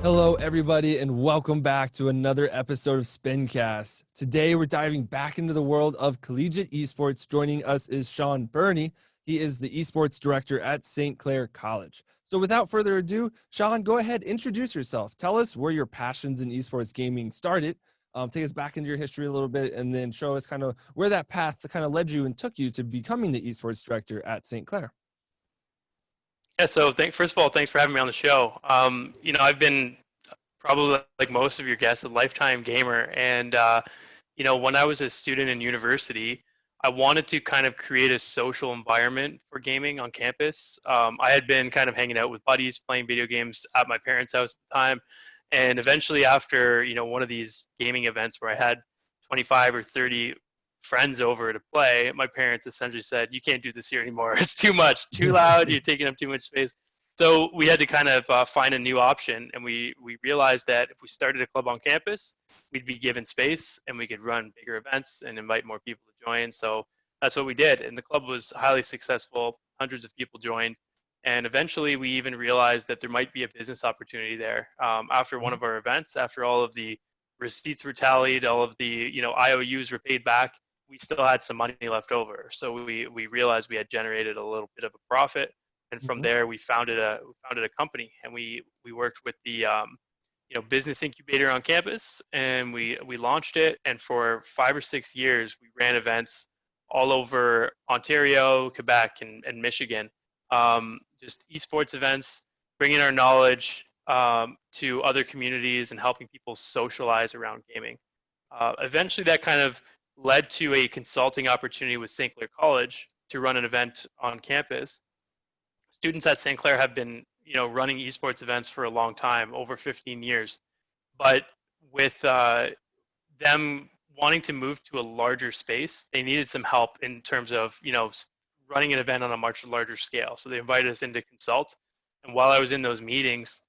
Hello, everybody, and welcome back to another episode of Spincast. Today, we're diving back into the world of collegiate esports. Joining us is SHAUN. He is the esports director at St. Clair College. So without further ado, SHAUN, go ahead, introduce yourself. Tell us where your passions in esports gaming started. Take us back into your history a little bit, and then show us kind of where that path kind of led you and took you to becoming the esports director at St. Clair. Yeah, so first of all, thanks for having me on the show. I've been probably like most of your guests, a lifetime gamer. And, when I was a student in university, I wanted to kind of create a social environment for gaming on campus. I had been kind of hanging out with buddies, playing video games at my parents' house at the time. And eventually after, one of these gaming events where I had 25 or 30 friends over to play, my parents essentially said, "You can't do this here anymore. It's too much, too loud. You're taking up too much space." So we had to kind of find a new option, and we realized that if we started a club on campus, we'd be given space and we could run bigger events and invite more people to join. So that's what we did, and the club was highly successful. Hundreds of people joined, and eventually we even realized that there might be a business opportunity there. After one of our events, after all of the receipts were tallied, all of the IOUs were paid back, we still had some money left over. So we realized we had generated a little bit of a profit, and from Mhm. there we founded a company, and we worked with the business incubator on campus, and we launched it. And for 5 or 6 years, we ran events all over Ontario, Quebec, and Michigan. Just esports events, bringing our knowledge to other communities and helping people socialize around gaming. Eventually, that kind of led to a consulting opportunity with St. Clair College to run an event on campus. Students at St. Clair have been, running esports events for a long time, over 15 years. But with them wanting to move to a larger space, they needed some help in terms of, running an event on a much larger scale. So they invited us in to consult. And while I was in those meetings,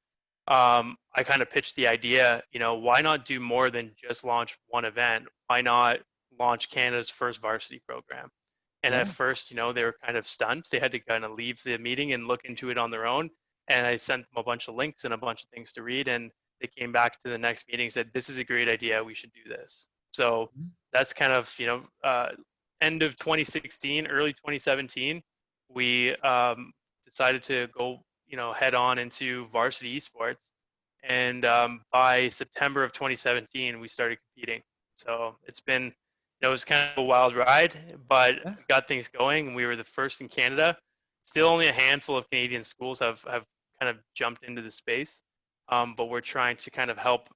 I kind of pitched the idea, why not do more than just launch one event? Why not launch Canada's first varsity program? And at Yeah. first, they were kind of stunned. They had to kind of leave the meeting and look into it on their own. And I sent them a bunch of links and a bunch of things to read. And they came back to the next meeting and said, "This is a great idea. We should do this." So that's kind of, end of 2016, early 2017, we decided to go, head on into varsity esports. And by September of 2017, we started competing. So it's been, it was kind of a wild ride, but Yeah. we got things going. We were the first in Canada. Still only a handful of Canadian schools have kind of jumped into the space, but we're trying to kind of help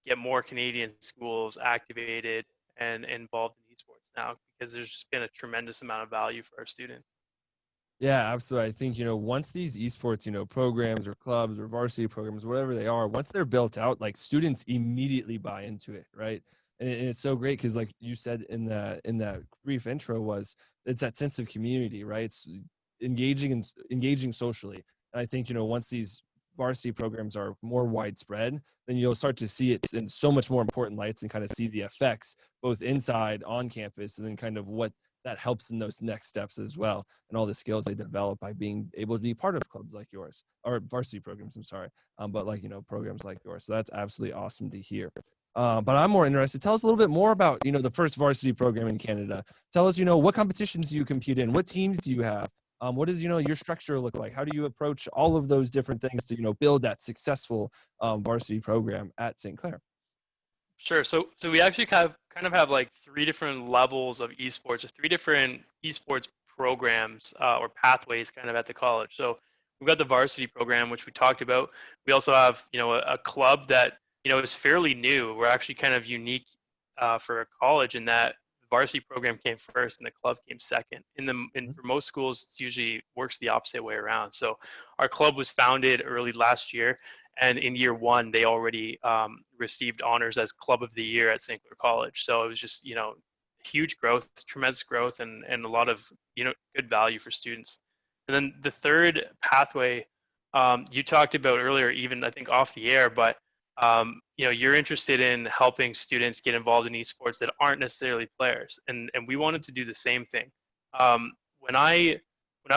get more Canadian schools activated and involved in esports now, because there's just been a tremendous amount of value for our students. Yeah, absolutely. I think, once these esports, programs or clubs or varsity programs, whatever they are, once they're built out, like students immediately buy into it, right? And it's so great because, like you said in that brief intro, was it's that sense of community, right? It's engaging socially. And I think, once these varsity programs are more widespread, then you'll start to see it in so much more important lights and kind of see the effects both inside on campus and then kind of what that helps in those next steps as well, and all the skills they develop by being able to be part of clubs like yours, or varsity programs, I'm sorry, but like, programs like yours. So that's absolutely awesome to hear. But I'm more interested. Tell us a little bit more about, the first varsity program in Canada. Tell us, what competitions do you compete in? What teams do you have? What does, your structure look like? How do you approach all of those different things to, build that successful varsity program at St. Clair? Sure. So we actually kind of have like three different levels of esports, or three different esports programs or pathways kind of at the college. So we've got the varsity program, which we talked about. We also have, a club that, is fairly new. We're actually kind of unique for a college in that the varsity program came first and the club came second. For most schools, it's usually works the opposite way around. So our club was founded early last year, and in year one, they already received honors as Club of the Year at St. Clair College. So it was just, huge growth, tremendous growth, and a lot of, good value for students. And then the third pathway you talked about earlier, even I think off the air, but you're interested in helping students get involved in esports that aren't necessarily players, and we wanted to do the same thing. When I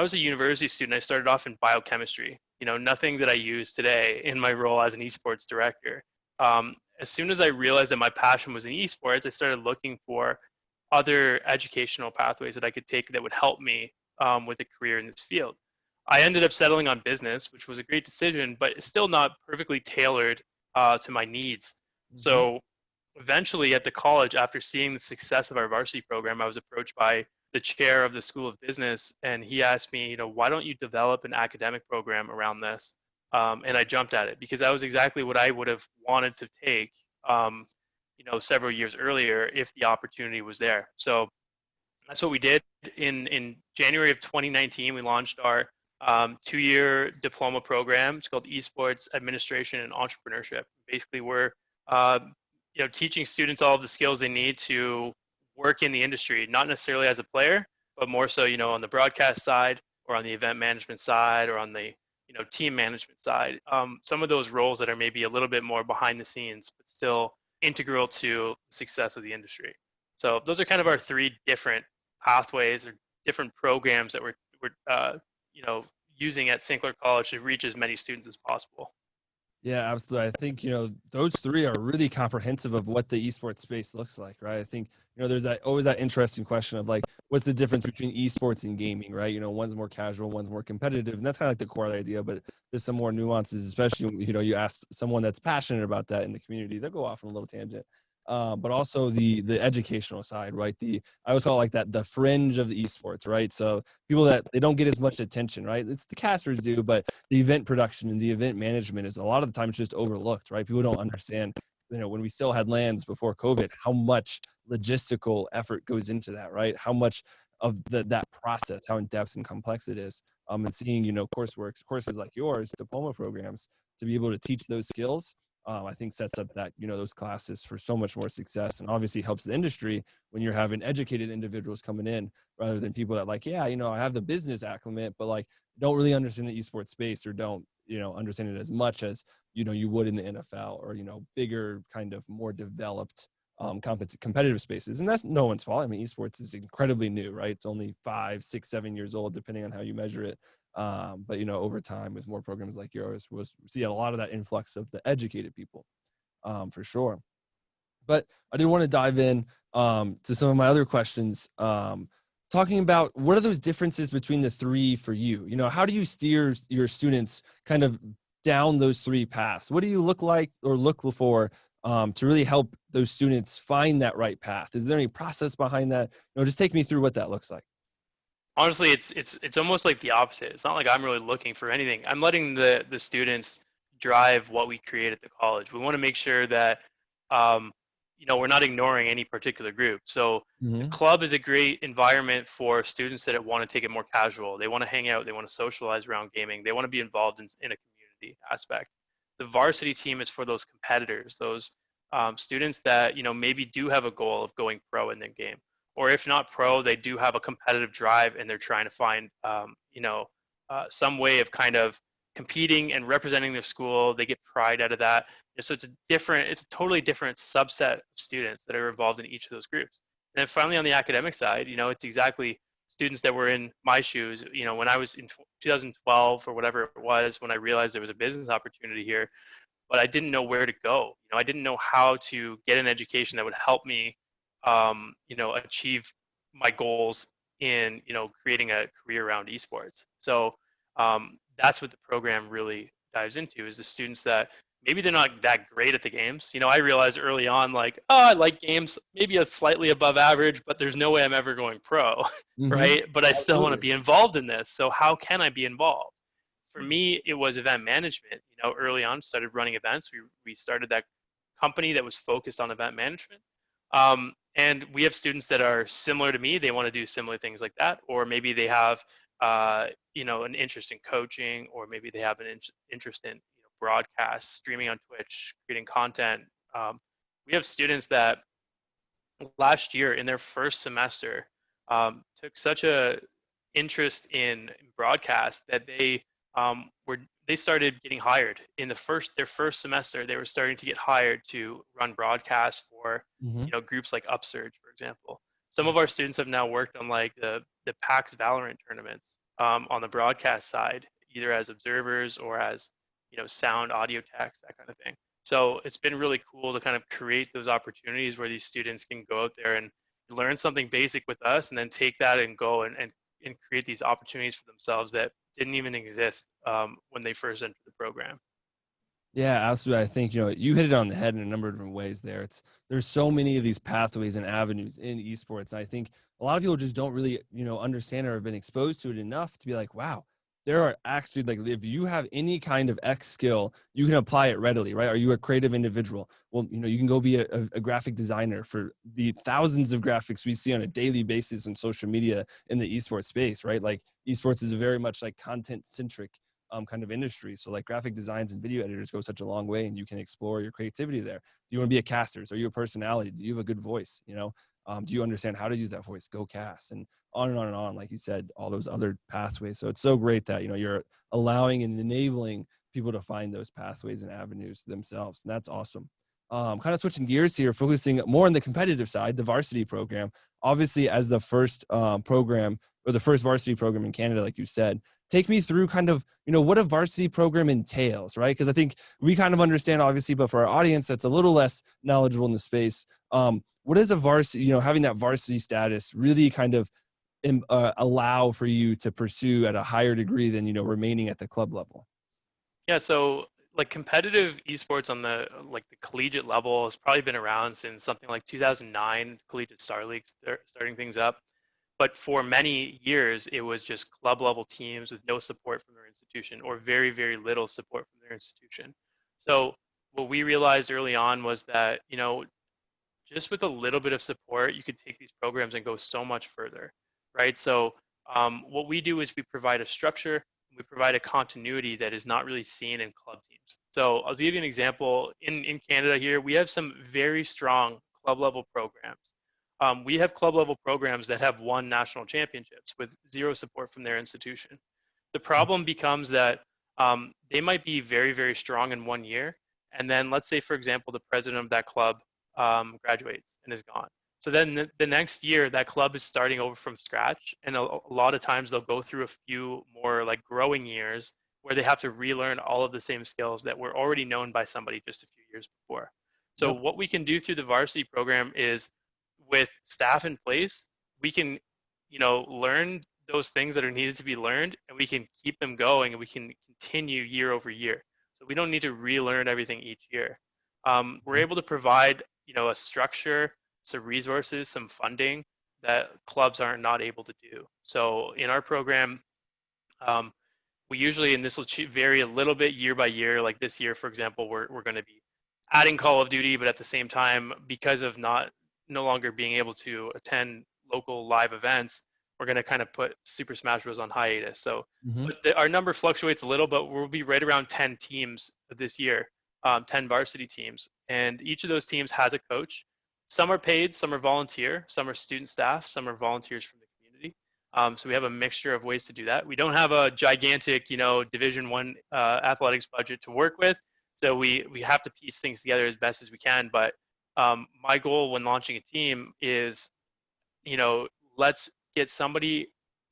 was a university student, I started off in biochemistry, nothing that I use today in my role as an esports director. As soon as I realized that my passion was in esports, I started looking for other educational pathways that I could take that would help me with a career in this field. I ended up settling on business, which was a great decision, but it's still not perfectly tailored to my needs. Mm-hmm. So eventually at the college, after seeing the success of our varsity program, I was approached by the chair of the School of Business, and he asked me, why don't you develop an academic program around this? And I jumped at it because that was exactly what I would have wanted to take, several years earlier if the opportunity was there. So that's what we did. In January of 2019, we launched our 2-year diploma program. It's called Esports Administration and Entrepreneurship. Basically, we're uh, teaching students all of the skills they need to work in the industry, not necessarily as a player, but more so, on the broadcast side or on the event management side or on the team management side. Some of those roles that are maybe a little bit more behind the scenes, but still integral to the success of the industry. So those are kind of our 3 different pathways or different programs that we're using at St. Clair College to reach as many students as possible. Yeah, absolutely. I think, those 3 are really comprehensive of what the esports space looks like, right? I think, there's always that interesting question of like, what's the difference between esports and gaming, right? One's more casual, one's more competitive. And that's kind of like the core idea, but there's some more nuances, especially, you ask someone that's passionate about that in the community, they'll go off on a little tangent. But also the educational side, right? I always call it like that, the fringe of the esports, right? So people that they don't get as much attention, right? It's the casters do, but the event production and the event management is a lot of the time it's just overlooked, right? People don't understand, when we still had lands before COVID, how much logistical effort goes into that, right? How much of that process, how in depth and complex it is. And seeing, courses like yours, diploma programs, to be able to teach those skills, I think sets up that, those classes for so much more success, and obviously helps the industry when you're having educated individuals coming in rather than people that like, yeah, I have the business acclimate, but like don't really understand the esports space or don't, understand it as much as, you would in the NFL or, bigger kind of more developed competitive spaces. And that's no one's fault. I mean, esports is incredibly new, right? It's only 5, 6, 7 years old, depending on how you measure it. But over time, with more programs like yours, we'll see a lot of that influx of the educated people, for sure. But I did want to dive in to some of my other questions, talking about what are those differences between the 3 for you? How do you steer your students kind of down those 3 paths? What do you look like or look for to really help those students find that right path? Is there any process behind that? Just take me through what that looks like. Honestly, it's almost like the opposite. It's not like I'm really looking for anything. I'm letting the students drive what we create at the college. We want to make sure that we're not ignoring any particular group. So the Mm-hmm. club is a great environment for students that want to take it more casual. They want to hang out. They want to socialize around gaming. They want to be involved in a community aspect. The varsity team is for those competitors, those students that maybe do have a goal of going pro in their game, or if not pro, they do have a competitive drive and they're trying to find some way of kind of competing and representing their school. They get pride out of that. So it's a totally different subset of students that are involved in each of those groups. And then finally on the academic side, it's exactly students that were in my shoes. When I was in 2012 or whatever it was, when I realized there was a business opportunity here, but I didn't know where to go. I didn't know how to get an education that would help me, achieve my goals in, creating a career around esports. So that's what the program really dives into, is the students that maybe they're not that great at the games. I realized early on, like, oh, I like games, maybe a slightly above average, but there's no way I'm ever going pro, Mm-hmm. right? But I still want to Absolutely. be involved in this. So how can I be involved? For me, it was event management. Early on, started running events. We started that company that was focused on event management. And we have students that are similar to me. They want to do similar things like that, or maybe they have, an interest in coaching, or maybe they have an interest in broadcast, streaming on Twitch, creating content. We have students that last year in their first semester took such a interest in broadcast that they started getting hired in their first semester. They were starting to get hired to run broadcasts for Mm-hmm. groups like Upsurge, for example. Some of our students have now worked on like the PAX Valorant tournaments on the broadcast side. either as observers or as, sound, audio, text, that kind of thing. So it's been really cool to kind of create those opportunities where these students can go out there and learn something basic with us, and then take that and go and create these opportunities for themselves that didn't even exist when they first entered the program. Yeah, absolutely. I think, you hit it on the head in a number of different ways there. There's so many of these pathways and avenues in esports. I think a lot of people just don't really, understand or have been exposed to it enough to be like, wow, there are actually, like, if you have any kind of X skill, you can apply it readily, right? Are you a creative individual? Well, you can go be a graphic designer for the thousands of graphics we see on a daily basis on social media in the esports space, right? Like, esports is very much like content centric kind of industry. So like graphic designs and video editors go such a long way, and you can explore your creativity there. Do you want to be a caster? Are you a personality? Do you have a good voice? Do you understand how to use that voice? Go cast, and on and on and on. Like you said, all those other pathways. So it's so great that, you're allowing and enabling people to find those pathways and avenues themselves. And that's awesome. Kind of switching gears here, focusing more on the competitive side, the varsity program, obviously as the first program, or the first varsity program in Canada, like you said. Take me through kind of, what a varsity program entails, right? Because I think we kind of understand, obviously, but for our audience that's a little less knowledgeable in the space, what is a varsity, having that varsity status really kind of allow for you to pursue at a higher degree than, remaining at the club level? Yeah, so like competitive esports on the collegiate level has probably been around since something like 2009, Collegiate Star League starting things up. But for many years, it was just club level teams with no support from their institution, or very, very little support from their institution. So what we realized early on was that, just with a little bit of support, you could take these programs and go so much further, right? So what we do is we provide a structure, we provide a continuity that is not really seen in club teams. So I'll give you an example. In Canada here, we have some very strong club level programs. We have club level programs that have won national championships with zero support from their institution. The problem becomes that they might be very, very strong in one year. And then let's say, for example, the president of that club graduates and is gone. So then the next year, that club is starting over from scratch. And a lot of times they'll go through a few more like growing years where they have to relearn all of the same skills that were already known by somebody just a few years before. So Yep. what we can do through the varsity program is, with staff in place, we can, learn those things that are needed to be learned, and we can keep them going, and we can continue year over year. So we don't need to relearn everything each year. We're able to provide, a structure, some resources, some funding that clubs are not able to do. So in our program, we usually, and this will vary a little bit year by year, like this year, for example, we're going to be adding Call of Duty, but at the same time, because of no longer being able to attend local live events, we're going to kind of put Super Smash Bros. On hiatus. So Mm-hmm. our number fluctuates a little, but we'll be right around 10 teams this year, 10 varsity teams. And each of those teams has a coach. Some are paid, some are volunteer, some are student staff, some are volunteers from the community. So we have a mixture of ways to do that. We don't have a gigantic, Division One athletics budget to work with. So we have to piece things together as best as we can. But my goal when launching a team is, let's get somebody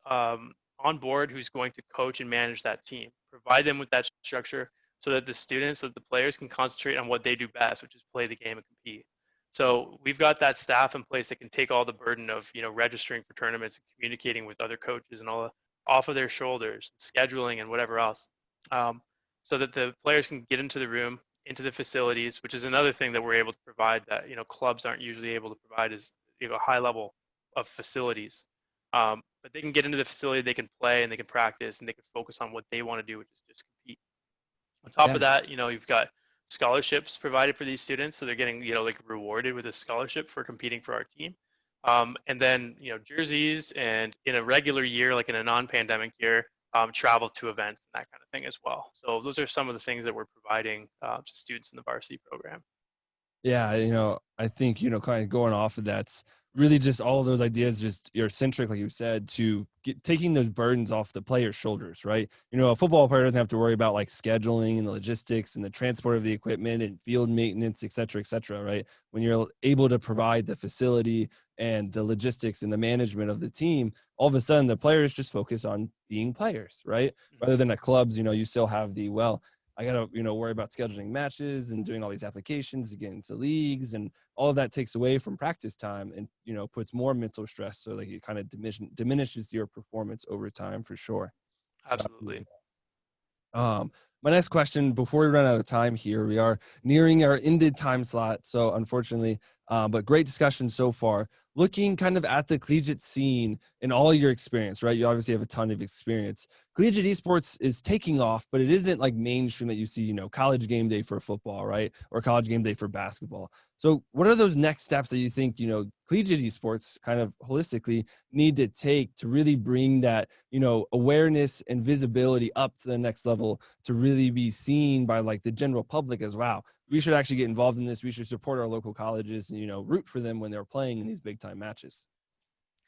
on board who's going to coach and manage that team, provide them with that structure so that the students, so that the players can concentrate on what they do best, which is play the game and compete. So we've got that staff in place that can take all the burden of, registering for tournaments and communicating with other coaches and all off of their shoulders, scheduling and whatever else, so that the players can get into the room, into the facilities, which is another thing that we're able to provide that, clubs aren't usually able to provide, is a high level of facilities. But they can get into the facility, they can play and they can practice and they can focus on what they want to do, which is just compete. On top Yeah. of that, you've got scholarships provided for these students. So they're getting, rewarded with a scholarship for competing for our team. And then, jerseys, and in a regular year, like in a non-pandemic year, travel to events and that kind of thing as well. So those are some of the things that we're providing to students in the varsity program. Yeah, I think, kind of going off of that's really just all of those ideas just you're centric, like you said, to taking those burdens off the player's shoulders, right? You know, a football player doesn't have to worry about like scheduling and the logistics and the transport of the equipment and field maintenance, et cetera, right? When you're able to provide the facility and the logistics and the management of the team, all of a sudden the players just focus on being players, right? Rather than at clubs, you know, you still have the, well, I got to, you know, worry about scheduling matches and doing all these applications to get into leagues, and all of that takes away from practice time and, you know, puts more mental stress. So like it kind of diminishes your performance over time for sure. So Absolutely. my next question before we run out of time here, we are nearing our ended time slot. So unfortunately, but great discussion so far. Looking kind of at the collegiate scene and all your experience, right? You obviously have a ton of experience. Collegiate esports is taking off, but it isn't like mainstream that you see, you know, college game day for football, right? Or college game day for basketball. So what are those next steps that you think, you know, collegiate esports kind of holistically need to take to really bring that, you know, awareness and visibility up to the next level to really be seen by like the general public as, wow, we should actually get involved in this. We should support our local colleges and, you know, root for them when they're playing in these big time matches.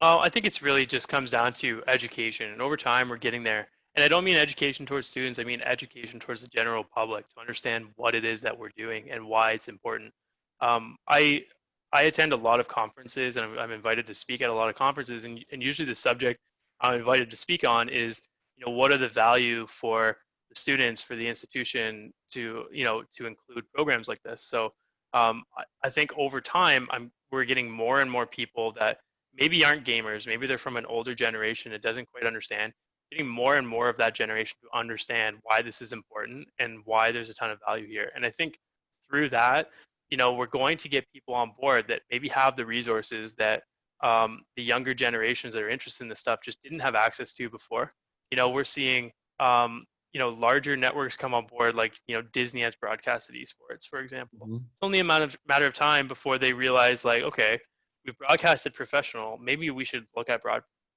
I think it's really just comes down to education, and over time we're getting there. And I don't mean education towards students; I mean education towards the general public to understand what it is that we're doing and why it's important. Um, I I attend a lot of conferences, and I'm invited to speak at a lot of conferences, and usually the subject I'm invited to speak on is, you know, what are the value for the students, for the institution to, you know, to include programs like this. So I think over time we're getting more and more people that maybe aren't gamers, maybe they're from an older generation that doesn't quite understand, getting more and more of that generation to understand why this is important and why there's a ton of value here. And I think through that, you know, we're going to get people on board that maybe have the resources that the younger generations that are interested in this stuff just didn't have access to before. You know, we're seeing, you know, larger networks come on board, like, you know, Disney has broadcasted esports, for example. Mm-hmm. It's only a matter of time before they realize, like, okay, we've broadcasted professional. Maybe we should look at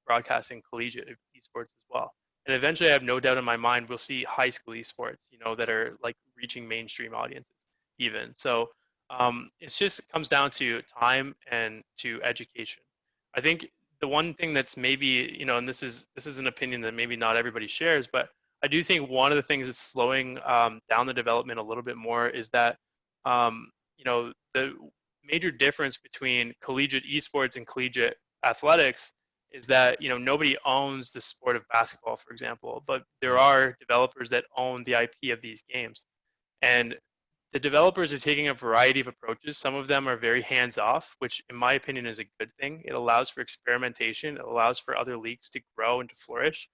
broadcasting collegiate esports as well. And eventually, I have no doubt in my mind, we'll see high school esports, you know, that are like reaching mainstream audiences even. So it's just comes down to time and to education. I think the one thing that's maybe, you know, and this is an opinion that maybe not everybody shares, but I do think one of the things that's slowing down the development a little bit more is that, you know, the major difference between collegiate esports and collegiate athletics is that, you know, nobody owns the sport of basketball, for example, but there are developers that own the IP of these games. And the developers are taking a variety of approaches. Some of them are very hands off, which in my opinion is a good thing. It allows for experimentation, it allows for other leagues to grow and to flourish.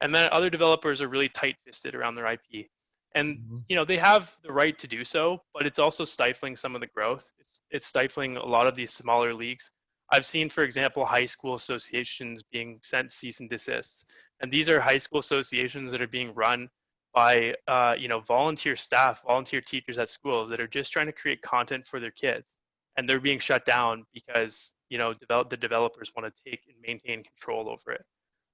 And then other developers are really tight fisted around their IP. And Mm-hmm. you know, they have the right to do so, but it's also stifling some of the growth. It's stifling a lot of these smaller leagues. I've seen, for example, high school associations being sent cease and desists, and these are high school associations that are being run by you know, volunteer staff, volunteer teachers at schools that are just trying to create content for their kids, and they're being shut down because, you know, the developers want to take and maintain control over it.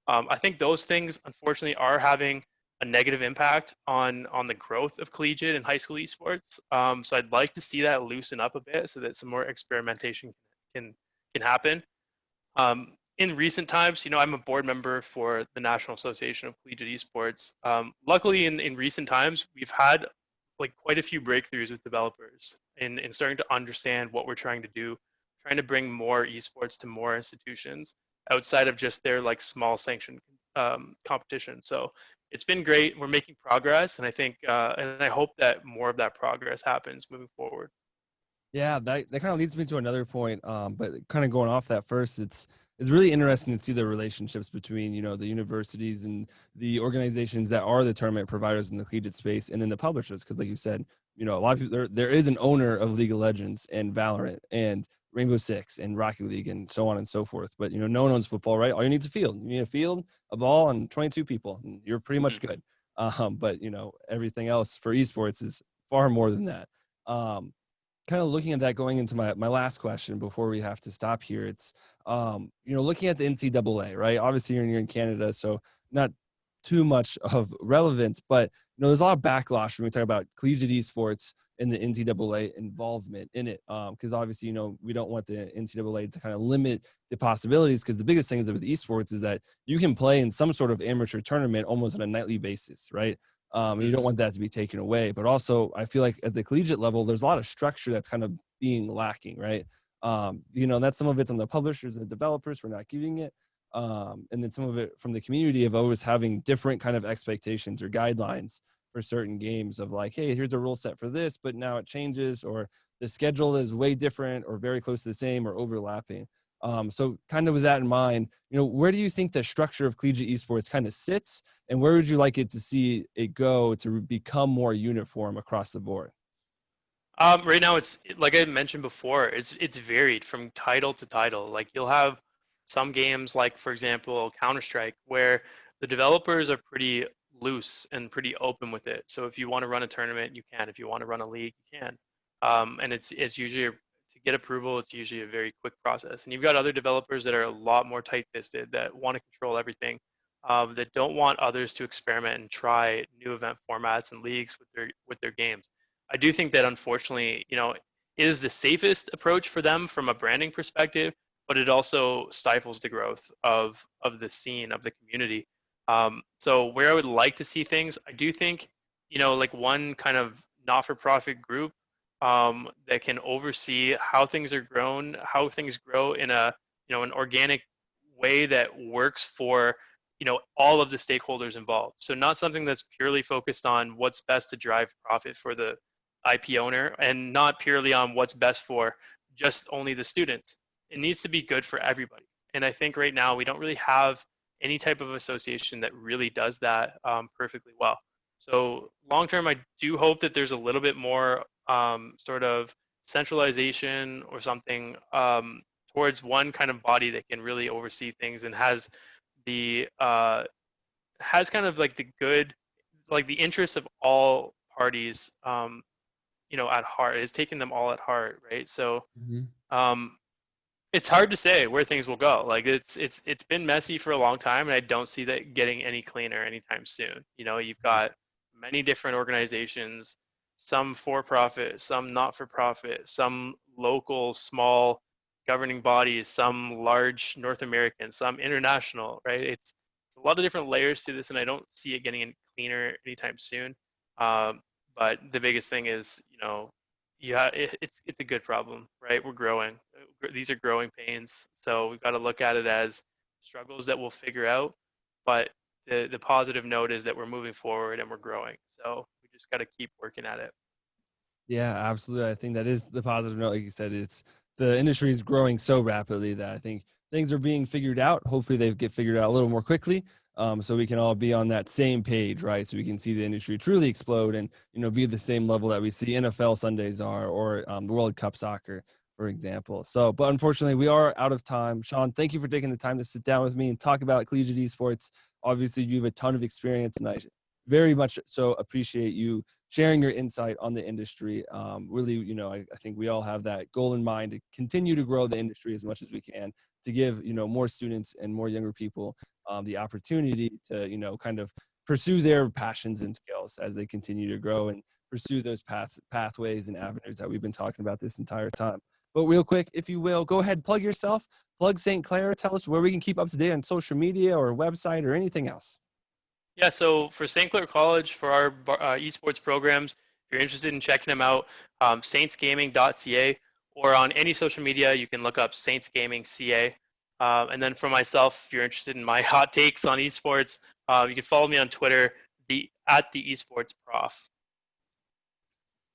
I think those things, unfortunately, are having a negative impact on the growth of collegiate and high school esports. So I'd like to see that loosen up a bit so that some more experimentation can can happen. In recent times, you know, I'm a board member for the National Association of Collegiate Esports. Luckily, in recent times, we've had like quite a few breakthroughs with developers in starting to understand what we're trying to do, trying to bring more esports to more institutions outside of just their like small sanctioned competition. So it's been great. We're making progress, and I think and I hope that more of that progress happens moving forward. Yeah, that kind of leads me to another point. But kind of going off that first, it's really interesting to see the relationships between, you know, the universities and the organizations that are the tournament providers in the collegiate space, and then the publishers. Because, like you said, you know, a lot of people there is an owner of League of Legends and Valorant and Rainbow Six and Rocket League and so on and so forth. But you know, no one owns football, right? All you need is a field. You need a field, a ball, and 22 people. And you're pretty much Mm-hmm. good. But you know, everything else for esports is far more than that. Um, Kind of looking at that, going into my last question before we have to stop here, it's you know, looking at the NCAA, right? Obviously you're in Canada, so not too much of relevance, but there's a lot of backlash when we talk about collegiate esports and the NCAA involvement in it, because obviously we don't want the NCAA to kind of limit the possibilities, because the biggest thing is with esports is that you can play in some sort of amateur tournament almost on a nightly basis, right? And you don't want that to be taken away. But also, I feel like at the collegiate level, there's a lot of structure that's kind of being lacking, right? That's some of it's on the publishers and developers for not giving it. And then some of it from the community of always having different kind of expectations or guidelines for certain games of like, hey, here's a rule set for this, but now it changes, or the schedule is way different or very close to the same or overlapping. So kind of with that in mind, where do you think the structure of collegiate esports kind of sits, and where would you like it to see it go to become more uniform across the board? Right now, it's like I mentioned before, it's varied from title to title. Like you'll have some games, like for example, Counter-Strike, where the developers are pretty loose and pretty open with it. So if you want to run a tournament, you can. If you want to run a league, you can. And it's usually to get approval, it's usually a very quick process. And you've got other developers that are a lot more tight-fisted, that want to control everything, that don't want others to experiment and try new event formats and leagues with their games. I do think that unfortunately, it is the safest approach for them from a branding perspective, but it also stifles the growth of the scene, of the community. So where I would like to see things, I do think, like one kind of not-for-profit group that can oversee how things are grown, how things grow in an organic way that works for, all of the stakeholders involved. So not something that's purely focused on what's best to drive profit for the IP owner, and not purely on what's best for just only the students. It needs to be good for everybody. And I think right now we don't really have any type of association that really does that perfectly well. So long term, I do hope that there's a little bit more sort of centralization or something towards one kind of body that can really oversee things and has kind of like the good, like the interests of all parties at heart. It's taking them all at heart, right? So it's hard to say where things will go. Like it's been messy for a long time, and I don't see that getting any cleaner anytime soon. You've got many different organizations, some for profit, some not for profit, some local small governing bodies, some large North American, some international, right? It's a lot of different layers to this, and I don't see it getting any cleaner anytime soon. But the biggest thing is, it's a good problem, right? We're growing. These are growing pains. So we've got to look at it as struggles that we'll figure out. But the positive note is that we're moving forward and we're growing. So we just got to keep working at it. Yeah, absolutely. I think that is the positive note. Like you said, the industry is growing so rapidly that I think things are being figured out. Hopefully they get figured out a little more quickly. So we can all be on that same page, right? So we can see the industry truly explode and, be at the same level that we see NFL Sundays are, or the World Cup soccer, for example. So, but unfortunately we are out of time. Shaun, thank you for taking the time to sit down with me and talk about collegiate esports. Obviously you have a ton of experience, and I very much so appreciate you sharing your insight on the industry. Really, I think we all have that goal in mind to continue to grow the industry as much as we can, to give, more students and more younger people the opportunity to, kind of pursue their passions and skills as they continue to grow and pursue those pathways and avenues that we've been talking about this entire time. But real quick, if you will, go ahead, plug yourself, plug St. Clair, tell us where we can keep up to date on social media or website or anything else. Yeah, so for St. Clair College, for our esports programs, if you're interested in checking them out, saintsgaming.ca, or on any social media, you can look up Saints Gaming CA. And then for myself, if you're interested in my hot takes on esports, you can follow me on Twitter, at the esports prof.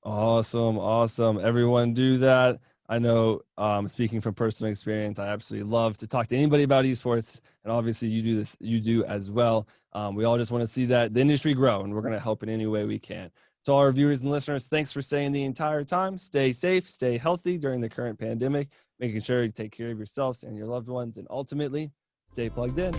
Awesome. Everyone do that. I know, speaking from personal experience, I absolutely love to talk to anybody about esports, and obviously you do as well. We all just want to see that the industry grow, and we're going to help in any way we can. To all our viewers and listeners, thanks for staying the entire time. Stay safe, stay healthy during the current pandemic, making sure you take care of yourselves and your loved ones, and ultimately, stay plugged in.